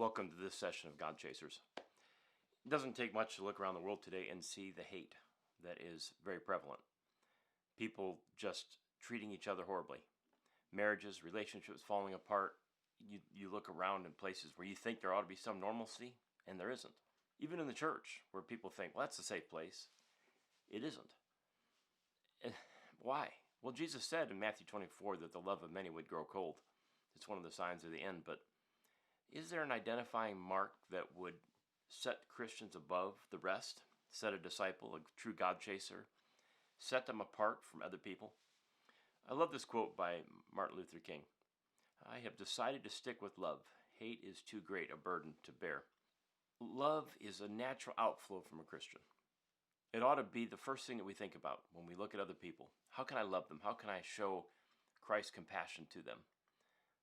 Welcome to this session of God Chasers. It doesn't take much to look around the world today and see the hate that is very prevalent. People just treating each other horribly. Marriages, relationships falling apart. You look around in places where you think there ought to be some normalcy, and there isn't. Even in the church, where people think, well, that's a safe place. It isn't. Why? Well, Jesus said in Matthew 24 that the love of many would grow cold. It's one of the signs of the end, but is there an identifying mark that would set Christians above the rest, set a disciple, a true God chaser, set them apart from other people? I love this quote by Martin Luther King. I have decided to stick with love. Hate is too great a burden to bear. Love is a natural outflow from a Christian. It ought to be the first thing that we think about when we look at other people. How can I love them? How can I show Christ's compassion to them?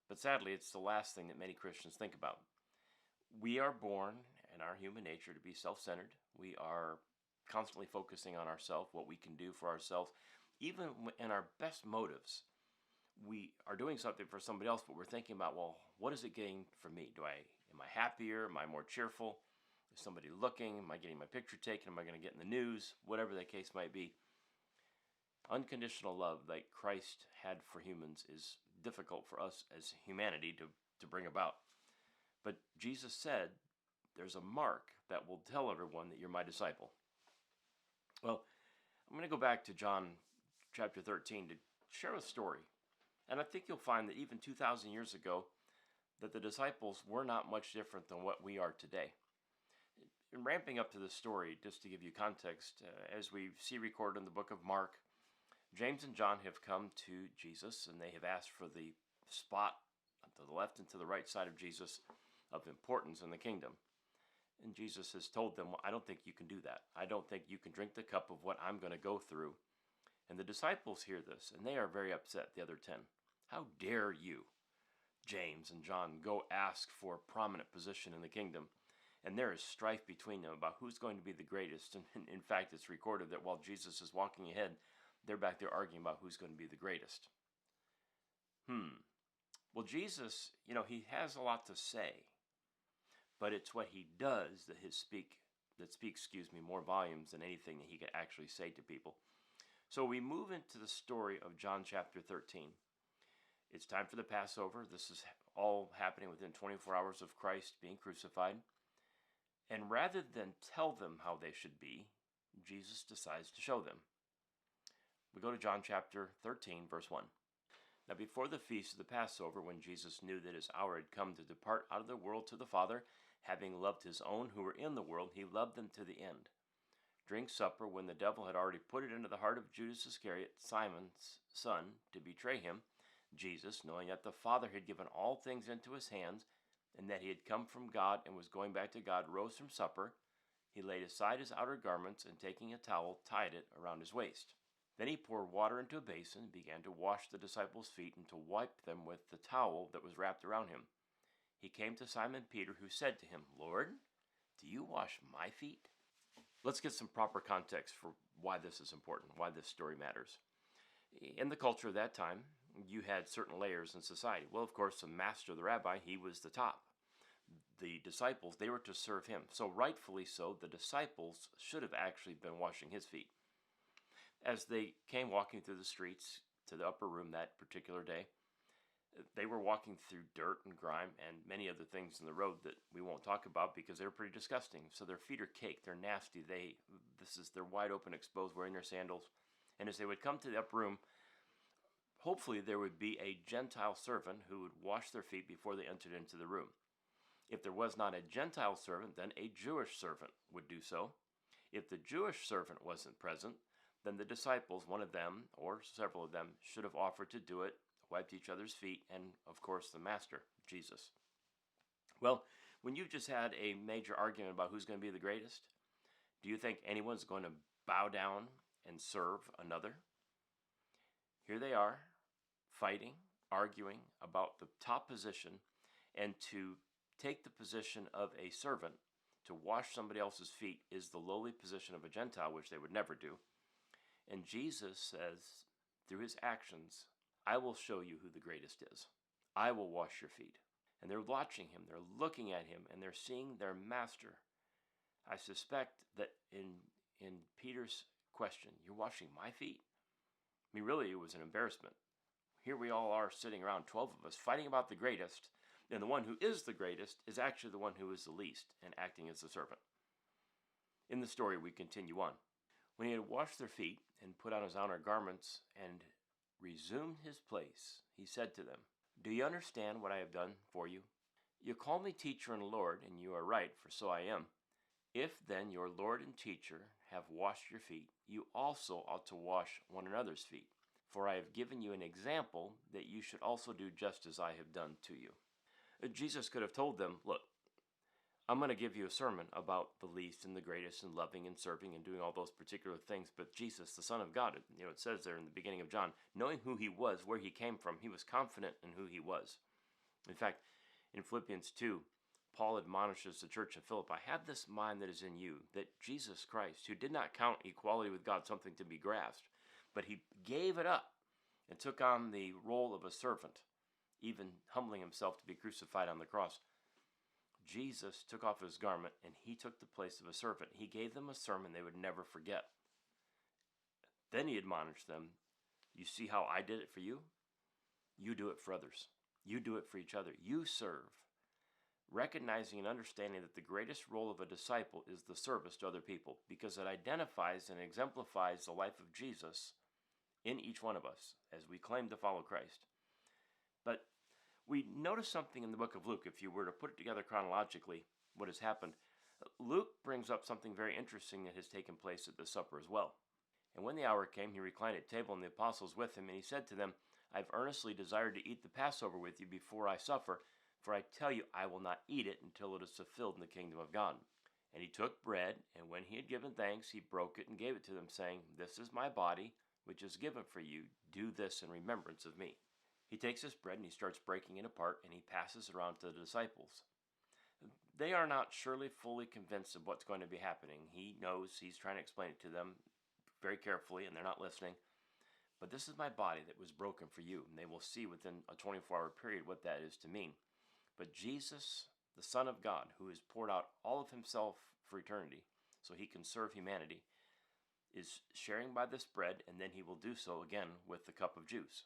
But sadly, it's the last thing that many Christians think about. We are born in our human nature to be self-centered. We are constantly focusing on ourselves, what we can do for ourselves. Even in our best motives, we are doing something for somebody else, but we're thinking about, well, what is it getting for me? Am I happier? Am I more cheerful? Is somebody looking? Am I getting my picture taken? Am I going to get in the news? Whatever the case might be. Unconditional love like Christ had for humans is difficult for us as humanity to bring about. But Jesus said there's a mark that will tell everyone that you're my disciple. Well, I'm going to go back to John chapter 13 to share a story. And I think you'll find that even 2,000 years ago, that the disciples were not much different than what we are today. In ramping up to this story, just to give you context, as we see recorded in the book of Mark, James and John have come to Jesus, and they have asked for the spot to the left and to the right side of Jesus of importance in the kingdom. And Jesus has told them, well, I don't think you can do that. I don't think you can drink the cup of what I'm going to go through. And the disciples hear this, and they are very upset, the other 10. How dare you, James and John, go ask for a prominent position in the kingdom? And there is strife between them about who's going to be the greatest. And in fact, it's recorded that while Jesus is walking ahead, they're back there arguing about who's going to be the greatest. Well, Jesus, he has a lot to say, but it's what he does that speaks more volumes than anything that he could actually say to people. So we move into the story of John chapter 13. It's time for the Passover. This is all happening within 24 hours of Christ being crucified. And rather than tell them how they should be, Jesus decides to show them. We go to John chapter 13, verse 1. Now before the feast of the Passover, when Jesus knew that his hour had come to depart out of the world to the Father, having loved his own who were in the world, he loved them to the end. During supper, when the devil had already put it into the heart of Judas Iscariot, Simon's son, to betray him, Jesus, knowing that the Father had given all things into his hands, and that he had come from God and was going back to God, rose from supper. He laid aside his outer garments, and taking a towel, tied it around his waist. Then he poured water into a basin and began to wash the disciples' feet and to wipe them with the towel that was wrapped around him. He came to Simon Peter, who said to him, Lord, do you wash my feet? Let's get some proper context for why this is important, why this story matters. In the culture of that time, you had certain layers in society. Well, of course, the master, the rabbi, he was the top. The disciples, they were to serve him. So rightfully so, the disciples should have actually been washing his feet. As they came walking through the streets to the upper room that particular day, they were walking through dirt and grime and many other things in the road that we won't talk about because they're pretty disgusting. So their feet are caked, they're nasty, they're wide open, exposed, wearing their sandals. And as they would come to the upper room, hopefully there would be a Gentile servant who would wash their feet before they entered into the room. If there was not a Gentile servant, then a Jewish servant would do so. If the Jewish servant wasn't present, then the disciples, one of them or several of them, should have offered to do it, wiped each other's feet, and of course the master, Jesus. Well, when you've just had a major argument about who's going to be the greatest, do you think anyone's going to bow down and serve another? Here they are, fighting, arguing about the top position, and to take the position of a servant to wash somebody else's feet is the lowly position of a Gentile, which they would never do. And Jesus says, through his actions, I will show you who the greatest is. I will wash your feet. And they're watching him, they're looking at him, and they're seeing their master. I suspect that in Peter's question, you're washing my feet? I mean, really, it was an embarrassment. Here we all are sitting around, 12 of us, fighting about the greatest, and the one who is the greatest is actually the one who is the least and acting as the servant. In the story, we continue on. When he had washed their feet and put on his outer garments and resumed his place, he said to them, "Do you understand what I have done for you? You call me teacher and Lord, and you are right, for so I am. If then your Lord and teacher have washed your feet, you also ought to wash one another's feet. For I have given you an example that you should also do just as I have done to you." Jesus could have told them, look, I'm going to give you a sermon about the least and the greatest and loving and serving and doing all those particular things. But Jesus, the Son of God, it says there in the beginning of John, knowing who he was, where he came from, he was confident in who he was. In fact, in Philippians 2, Paul admonishes the church of Philippi, have this mind that is in you, that Jesus Christ, who did not count equality with God something to be grasped, but he gave it up and took on the role of a servant, even humbling himself to be crucified on the cross. Jesus took off his garment and he took the place of a servant. He gave them a sermon they would never forget. Then he admonished them, you see how I did it for you? You do it for others. You do it for each other. You serve. Recognizing and understanding that the greatest role of a disciple is the service to other people, because it identifies and exemplifies the life of Jesus in each one of us as we claim to follow Christ. But we notice something in the book of Luke. If you were to put it together chronologically, what has happened, Luke brings up something very interesting that has taken place at the supper as well. And when the hour came, he reclined at table and the apostles with him, and he said to them, I've earnestly desired to eat the Passover with you before I suffer, for I tell you, I will not eat it until it is fulfilled in the kingdom of God. And he took bread, and when he had given thanks, he broke it and gave it to them, saying, This is my body, which is given for you. Do this in remembrance of me. He takes this bread and he starts breaking it apart, and he passes it around to the disciples. They are not surely fully convinced of what's going to be happening. He knows, he's trying to explain it to them very carefully, and they're not listening. But this is my body that was broken for you, and they will see within a 24-hour period what that is to mean. But Jesus, the Son of God, who has poured out all of himself for eternity so he can serve humanity, is sharing by this bread, and then he will do so again with the cup of juice.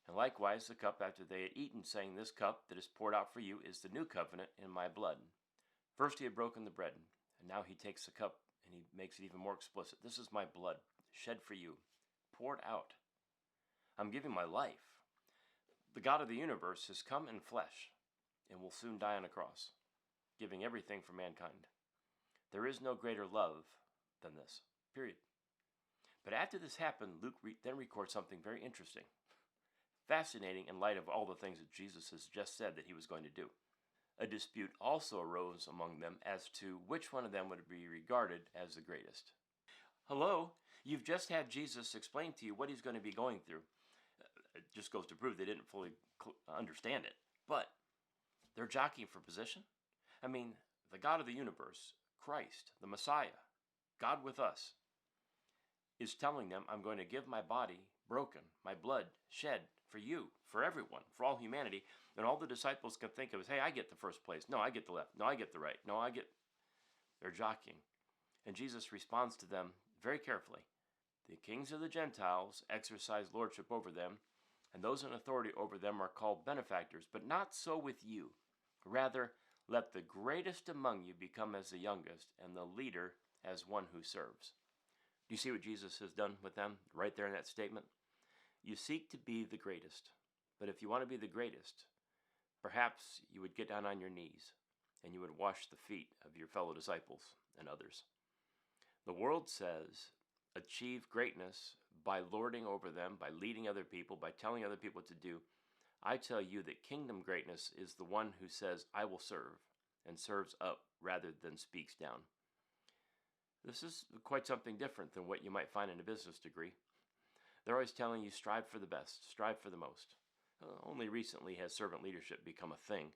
And likewise the cup after they had eaten, saying, This cup that is poured out for you is the new covenant in my blood. First he had broken the bread, and now he takes the cup and he makes it even more explicit. This is my blood, shed for you, poured out. I'm giving my life. The God of the universe has come in flesh and will soon die on a cross, giving everything for mankind. There is no greater love than this, period. But after this happened, Luke then records something very interesting, fascinating in light of all the things that Jesus has just said that he was going to do. A dispute also arose among them as to which one of them would be regarded as the greatest. Hello, you've just had Jesus explain to you what he's going to be going through. It just goes to prove they didn't fully understand it. But they're jockeying for position. I mean, the God of the universe, Christ, the Messiah, God with us, is telling them, I'm going to give my body broken, my blood shed for you, for everyone, for all humanity. And all the disciples can think of is, hey, I get the first place. No, I get the left. No, I get the right. No, I get... They're jockeying. And Jesus responds to them very carefully. The kings of the Gentiles exercise lordship over them, and those in authority over them are called benefactors, but not so with you. Rather, let the greatest among you become as the youngest, and the leader as one who serves. Do you see what Jesus has done with them right there in that statement? You seek to be the greatest, but if you want to be the greatest, perhaps you would get down on your knees and you would wash the feet of your fellow disciples and others. The world says achieve greatness by lording over them, by leading other people, by telling other people what to do. I tell you that kingdom greatness is the one who says, I will serve, and serves up rather than speaks down. This is quite something different than what you might find in a business degree. They're always telling you, strive for the best, strive for the most. Only recently has servant leadership become a thing,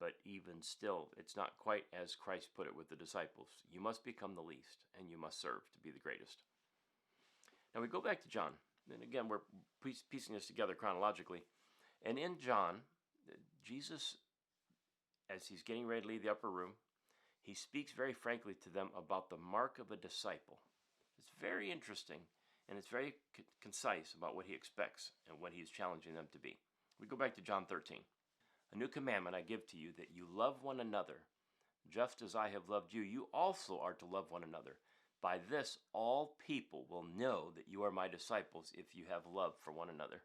but even still, it's not quite as Christ put it with the disciples. You must become the least, and you must serve to be the greatest. Now we go back to John, and again, we're piecing this together chronologically. And in John, Jesus as he's getting ready to leave the upper room, he speaks very frankly to them about the mark of a disciple. It's very interesting, and it's very concise about what he expects and what he's challenging them to be. We go back to John 13. A new commandment I give to you, that you love one another. Just as I have loved you, you also are to love one another. By this, all people will know that you are my disciples if you have love for one another.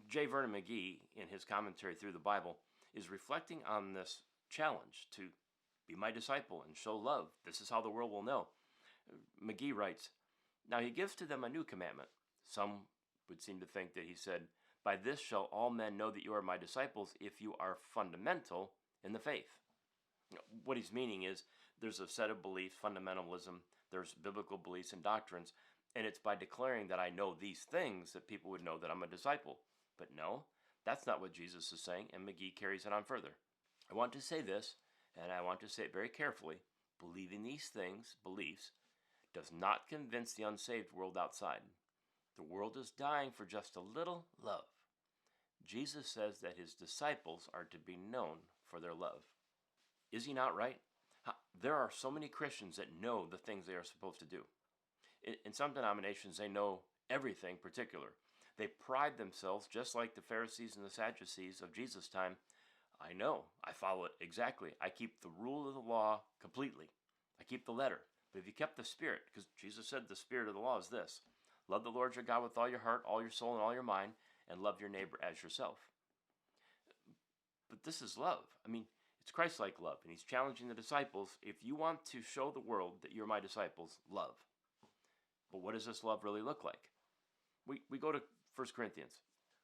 J. Vernon McGee, in his commentary through the Bible, is reflecting on this challenge to be my disciple and show love. This is how the world will know. McGee writes, now he gives to them a new commandment. Some would seem to think that he said, by this shall all men know that you are my disciples if you are fundamental in the faith. What he's meaning is there's a set of beliefs, fundamentalism, there's biblical beliefs and doctrines, and it's by declaring that I know these things that people would know that I'm a disciple. But no, that's not what Jesus is saying, and McGee carries it on further. I want to say this, and I want to say it very carefully. Believing these things, beliefs, does not convince the unsaved world outside. The world is dying for just a little love. Jesus says that his disciples are to be known for their love. Is he not right? There are so many Christians that know the things they are supposed to do. In some denominations, they know everything particular. They pride themselves, just like the Pharisees and the Sadducees of Jesus' time. I know, I follow it exactly. I keep the rule of the law completely. I keep the letter. But if you kept the spirit, because Jesus said the spirit of the law is this: love the Lord your God with all your heart, all your soul, and all your mind, and love your neighbor as yourself. But this is love. I mean, it's Christ-like love, and he's challenging the disciples. If you want to show the world that you're my disciples, love. But what does this love really look like? We go to 1 Corinthians.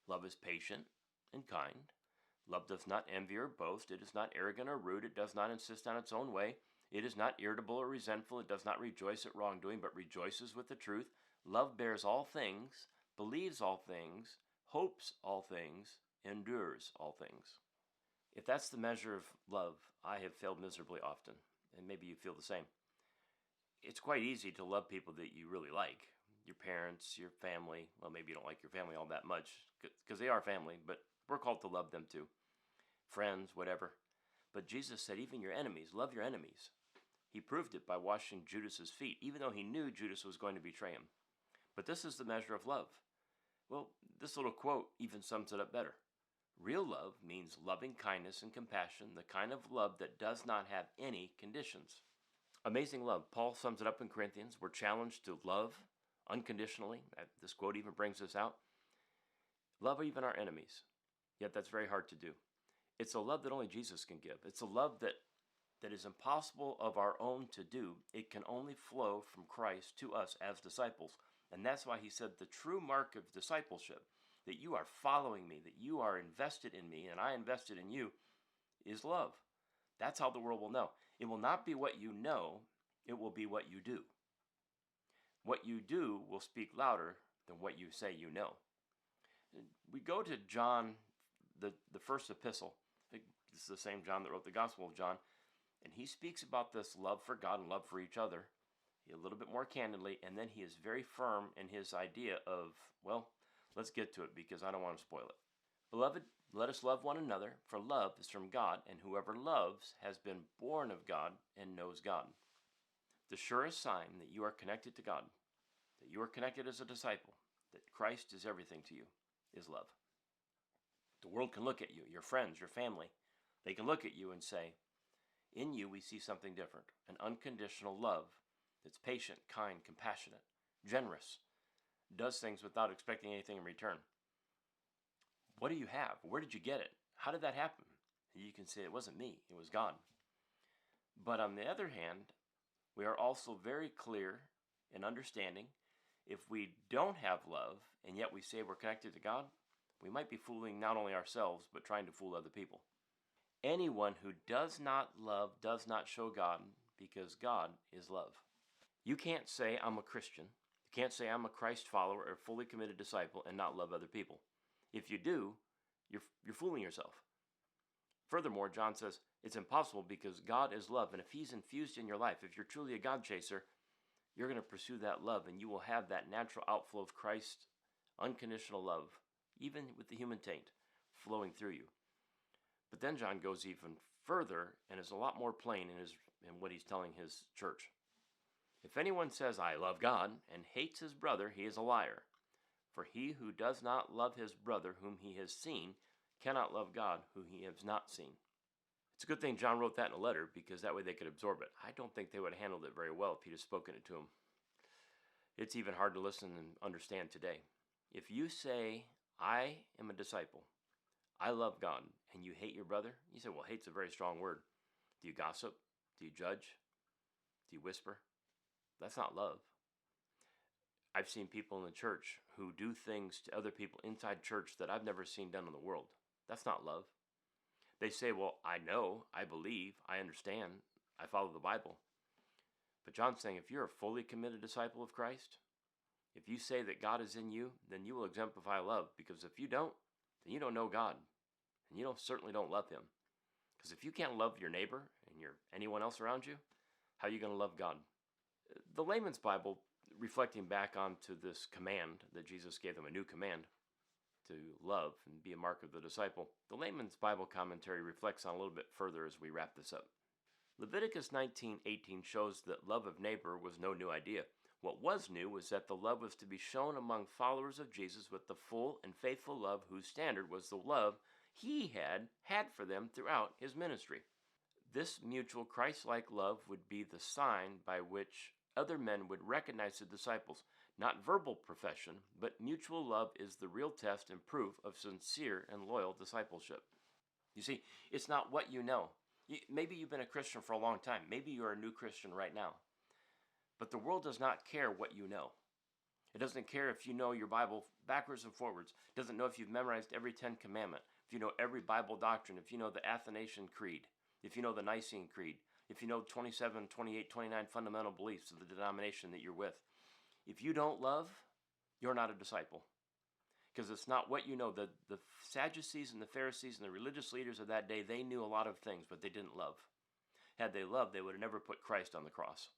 Love is patient and kind. Love does not envy or boast. It is not arrogant or rude. It does not insist on its own way. It is not irritable or resentful. It does not rejoice at wrongdoing, but rejoices with the truth. Love bears all things, believes all things, hopes all things, endures all things. If that's the measure of love, I have failed miserably often, and maybe you feel the same. It's quite easy to love people that you really like. Your parents, your family. Well, maybe you don't like your family all that much, because they are family, but we're called to love them too. Friends, whatever. But Jesus said, even your enemies, love your enemies. He proved it by washing Judas's feet, even though he knew Judas was going to betray him. But this is the measure of love. Well, this little quote even sums it up better. Real love means loving kindness and compassion, the kind of love that does not have any conditions. Amazing love. Paul sums it up in Corinthians. We're challenged to love unconditionally. This quote even brings this out. Love even our enemies. Yet that's very hard to do. It's a love that only Jesus can give. It's a love that is impossible of our own to do. It can only flow from Christ to us as disciples. And that's why he said the true mark of discipleship, that you are following me, that you are invested in me, and I invested in you, is love. That's how the world will know. It will not be what you know, it will be what you do. What you do will speak louder than what you say you know. We go to John, the first epistle. This is the same John that wrote the Gospel of John. And he speaks about this love for God and love for each other a little bit more candidly. And then he is very firm in his idea of, well, let's get to it because I don't want to spoil it. Beloved, let us love one another, for love is from God, and whoever loves has been born of God and knows God. The surest sign that you are connected to God, that you are connected as a disciple, that Christ is everything to you, is love. The world can look at you, your friends, your family. They can look at you and say, in you we see something different, an unconditional love that's patient, kind, compassionate, generous, does things without expecting anything in return. What do you have? Where did you get it? How did that happen? You can say it wasn't me, it was God. But on the other hand, we are also very clear in understanding if we don't have love and yet we say we're connected to God, we might be fooling not only ourselves but trying to fool other people. Anyone who does not love does not show God, because God is love. You can't say I'm a Christian. You can't say I'm a Christ follower or fully committed disciple and not love other people. If you do, you're fooling yourself. Furthermore, John says it's impossible because God is love, and if he's infused in your life, if you're truly a God chaser, you're going to pursue that love, and you will have that natural outflow of Christ's unconditional love, even with the human taint, flowing through you. But then John goes even further and is a lot more plain in what he's telling his church. If anyone says, I love God, and hates his brother, he is a liar. For he who does not love his brother whom he has seen cannot love God whom he has not seen. It's a good thing John wrote that in a letter, because that way they could absorb it. I don't think they would have handled it very well if he'd have spoken it to them. It's even hard to listen and understand today. If you say, I am a disciple, I love God, and you hate your brother, you say, well, hate's a very strong word. Do you gossip? Do you judge? Do you whisper? That's not love. I've seen people in the church who do things to other people inside church that I've never seen done in the world. That's not love. They say, well, I know, I believe, I understand, I follow the Bible. But John's saying, if you're a fully committed disciple of Christ, if you say that God is in you, then you will exemplify love. Because if you don't, then you don't know God. And you certainly don't love him. Because if you can't love your neighbor and anyone else around you, how are you going to love God? The Layman's Bible, reflecting back onto this command that Jesus gave them, a new command to love and be a mark of the disciple, the Layman's Bible commentary reflects on a little bit further as we wrap this up. Leviticus 19:18 shows that love of neighbor was no new idea. What was new was that the love was to be shown among followers of Jesus with the full and faithful love whose standard was the love he had for them throughout his ministry. This mutual Christ-like love would be the sign by which other men would recognize the disciples. Not verbal profession, but mutual love is the real test and proof of sincere and loyal discipleship. You see, it's not what you know. Maybe you've been a Christian for a long time. Maybe you're a new Christian right now. But the world does not care what you know. It doesn't care if you know your Bible backwards and forwards. It doesn't know if you've memorized every 10 commandment, if you know every Bible doctrine, if you know the Athanasian Creed, if you know the Nicene Creed, if you know 27, 28, 29 fundamental beliefs of the denomination that you're with. If you don't love, you're not a disciple. Because it's not what you know. The Sadducees and the Pharisees and the religious leaders of that day, they knew a lot of things, but they didn't love. Had they loved, they would have never put Christ on the cross.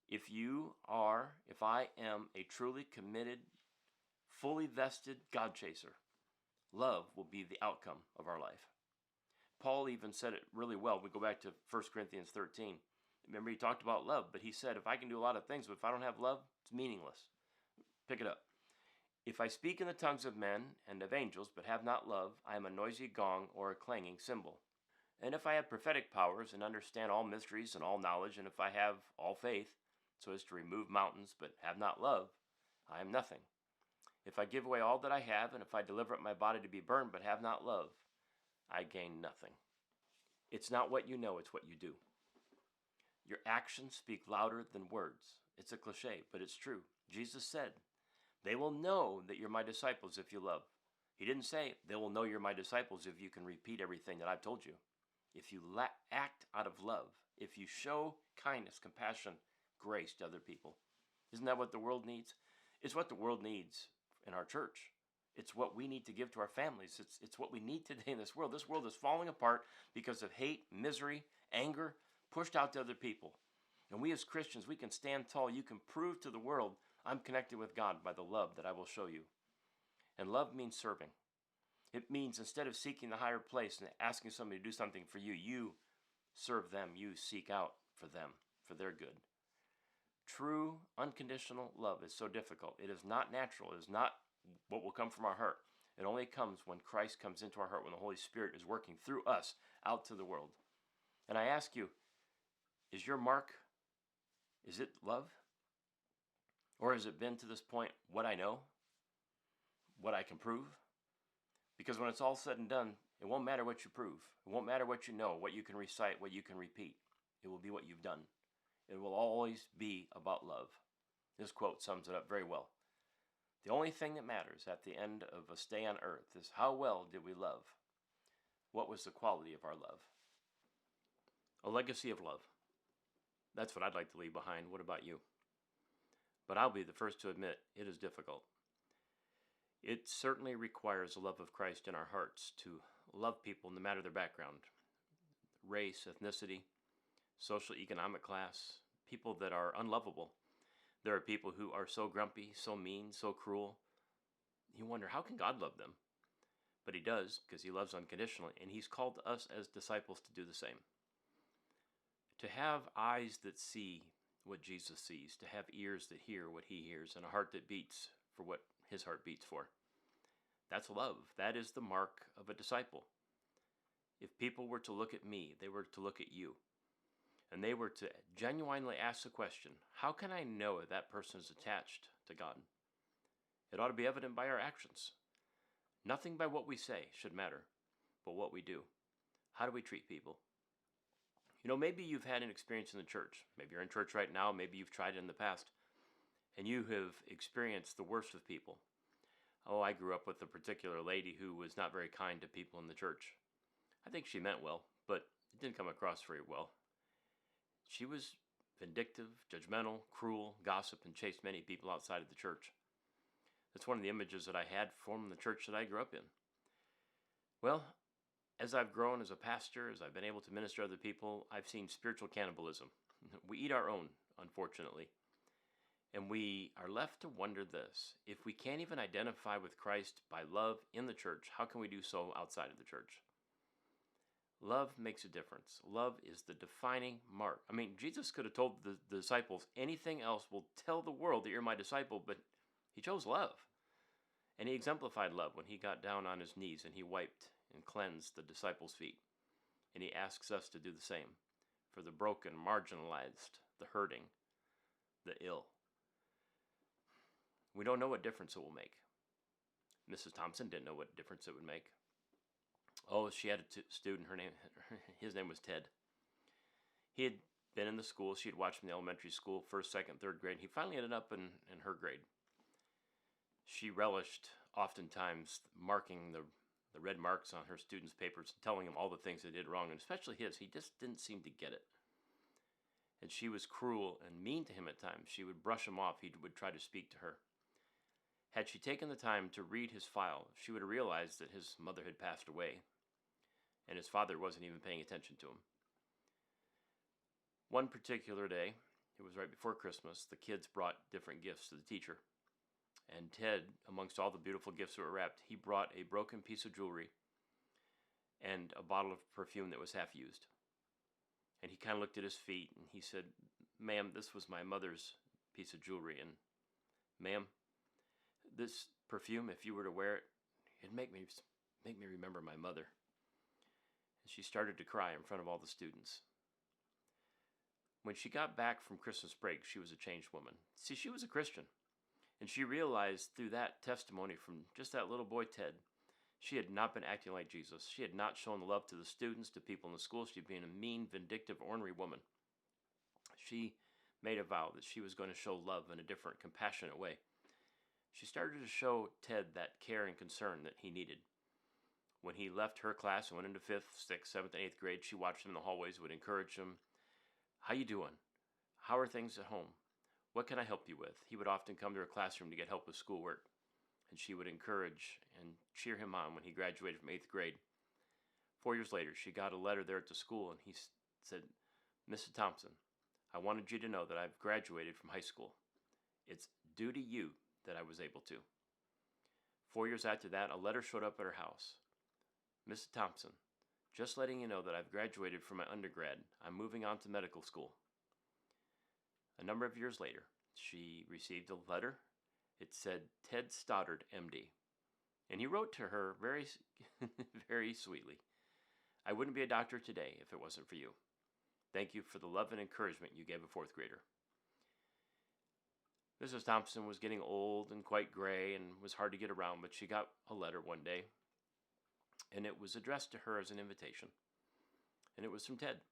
If I am a truly committed, fully vested God chaser, love will be the outcome of our life. Paul even said it really well. We go back to 1 Corinthians 13. Remember, he talked about love, but he said, if I can do a lot of things, but if I don't have love, it's meaningless. Pick it up. If I speak in the tongues of men and of angels, but have not love, I am a noisy gong or a clanging cymbal. And if I have prophetic powers and understand all mysteries and all knowledge, and if I have all faith, so as to remove mountains, but have not love, I am nothing. If I give away all that I have, and if I deliver up my body to be burned, but have not love, I gain nothing. It's not what you know, it's what you do. Your actions speak louder than words. It's a cliche, but it's true. Jesus said, they will know that you're my disciples if you love. He didn't say, they will know you're my disciples if you can repeat everything that I've told you. If you act out of love, if you show kindness, compassion, grace to other people. Isn't that what the world needs? It's what the world needs in our church. It's what we need to give to our families. It's what we need today in this world. This world is falling apart because of hate, misery, anger, pushed out to other people. And we as Christians, we can stand tall. You can prove to the world, I'm connected with God by the love that I will show you. And love means serving. It means instead of seeking the higher place and asking somebody to do something for you, you serve them. You seek out for them, for their good. True, unconditional love is so difficult. It is not natural. It is not what will come from our heart. It only comes when Christ comes into our heart, when the Holy Spirit is working through us out to the world. And I ask you, is your mark, is it love? Or has it been to this point what I know, what I can prove? Because when it's all said and done, it won't matter what you prove. It won't matter what you know, what you can recite, what you can repeat. It will be what you've done. It will always be about love. This quote sums it up very well. The only thing that matters at the end of a stay on earth is how well did we love? What was the quality of our love? A legacy of love. That's what I'd like to leave behind. What about you? But I'll be the first to admit it is difficult. It certainly requires the love of Christ in our hearts to love people no matter their background, race, ethnicity, social, economic class, people that are unlovable. There are people who are so grumpy, so mean, so cruel. You wonder, how can God love them? But he does because he loves unconditionally, and he's called us as disciples to do the same. To have eyes that see what Jesus sees, to have ears that hear what he hears, and a heart that beats for what his heart beats for. That's love. That is the mark of a disciple. If people were to look at me, they were to look at you. And they were to genuinely ask the question, how can I know if that person is attached to God? It ought to be evident by our actions. Nothing by what we say should matter, but what we do. How do we treat people? Maybe you've had an experience in the church. Maybe you're in church right now. Maybe you've tried it in the past. And you have experienced the worst of people. Oh, I grew up with a particular lady who was not very kind to people in the church. I think she meant well, but it didn't come across very well. She was vindictive, judgmental, cruel, gossip, and chased many people outside of the church. That's one of the images that I had from the church that I grew up in. Well, as I've grown as a pastor, as I've been able to minister to other people, I've seen spiritual cannibalism. We eat our own, unfortunately. And we are left to wonder this. If we can't even identify with Christ by love in the church, how can we do so outside of the church? Love makes a difference. Love is the defining mark. I mean, Jesus could have told the disciples, anything else will tell the world that you're my disciple, but he chose love. And he exemplified love when he got down on his knees and he wiped and cleansed the disciples' feet. And he asks us to do the same for the broken, marginalized, the hurting, the ill. We don't know what difference it will make. Mrs. Thompson didn't know what difference it would make. Oh, she had a student, his name was Ted. He had been in the school. She had watched him in the elementary school, first, second, third grade. He finally ended up in her grade. She relished oftentimes marking the red marks on her students' papers, telling them all the things they did wrong, and especially his. He just didn't seem to get it. And she was cruel and mean to him at times. She would brush him off. He would try to speak to her. Had she taken the time to read his file, she would have realized that his mother had passed away, and his father wasn't even paying attention to him. One particular day, it was right before Christmas, the kids brought different gifts to the teacher. And Ted, amongst all the beautiful gifts that were wrapped, he brought a broken piece of jewelry and a bottle of perfume that was half used. And he kind of looked at his feet and he said, "Ma'am, this was my mother's piece of jewelry. And ma'am, this perfume, if you were to wear it, it'd make me remember my mother." And she started to cry in front of all the students. When she got back from Christmas break, she was a changed woman. See, she was a Christian. And she realized through that testimony from just that little boy, Ted, she had not been acting like Jesus. She had not shown love to the students, to people in the school. She'd been a mean, vindictive, ornery woman. She made a vow that she was going to show love in a different, compassionate way. She started to show Ted that care and concern that he needed. When he left her class and went into 5th, 6th, 7th, and 8th grade, she watched him in the hallways, would encourage him. "How you doing? How are things at home? What can I help you with?" He would often come to her classroom to get help with schoolwork, and she would encourage and cheer him on when he graduated from 8th grade. 4 years later, she got a letter there at the school, and he said, "Mrs. Thompson, I wanted you to know that I've graduated from high school. It's due to you that I was able to." 4 years after that, a letter showed up at her house. "Mrs. Thompson, just letting you know that I've graduated from my undergrad. I'm moving on to medical school." A number of years later, she received a letter. It said, "Ted Stoddard, MD." And he wrote to her very, very sweetly, "I wouldn't be a doctor today if it wasn't for you. Thank you for the love and encouragement you gave a 4th grader." Mrs. Thompson was getting old and quite gray and was hard to get around, but she got a letter one day, and it was addressed to her as an invitation. And it was from Ted.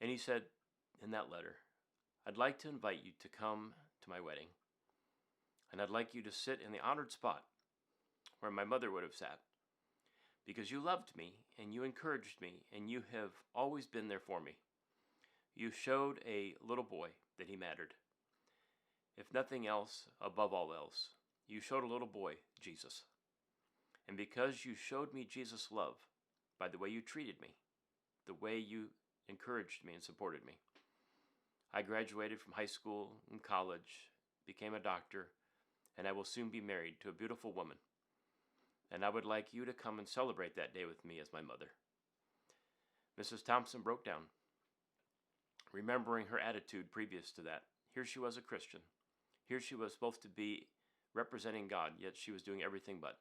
And he said in that letter, "I'd like to invite you to come to my wedding, and I'd like you to sit in the honored spot where my mother would have sat, because you loved me and you encouraged me and you have always been there for me. You showed a little boy that he mattered. If nothing else, above all else, you showed a little boy Jesus. And because you showed me Jesus' love by the way you treated me, the way you encouraged me and supported me, I graduated from high school and college, became a doctor, and I will soon be married to a beautiful woman. and I would like you to come and celebrate that day with me as my mother." Mrs. Thompson broke down, remembering her attitude previous to that. Here she was a Christian. Here she was supposed to be representing God, yet she was doing everything but.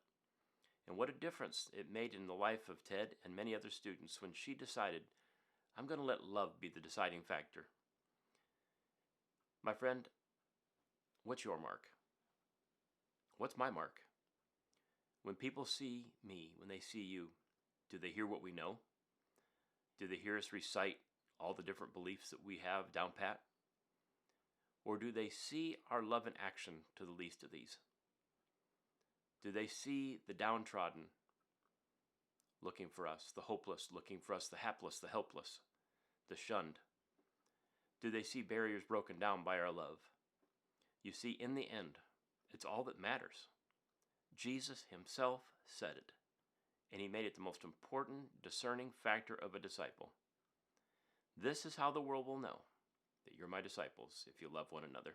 And what a difference it made in the life of Ted and many other students when she decided, "I'm going to let love be the deciding factor." My friend, what's your mark? What's my mark? When people see me, when they see you, do they hear what we know? Do they hear us recite all the different beliefs that we have down pat? Or do they see our love in action to the least of these? Do they see the downtrodden looking for us, the hopeless looking for us, the hapless, the helpless, the shunned? Do they see barriers broken down by our love? You see, in the end, it's all that matters. Jesus himself said it, and he made it the most important discerning factor of a disciple. This is how the world will know that you're my disciples, if you love one another.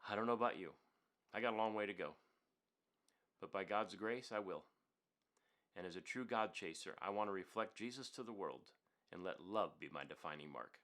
I don't know about you. I got a long way to go. But by God's grace, I will. And as a true God chaser, I want to reflect Jesus to the world and let love be my defining mark.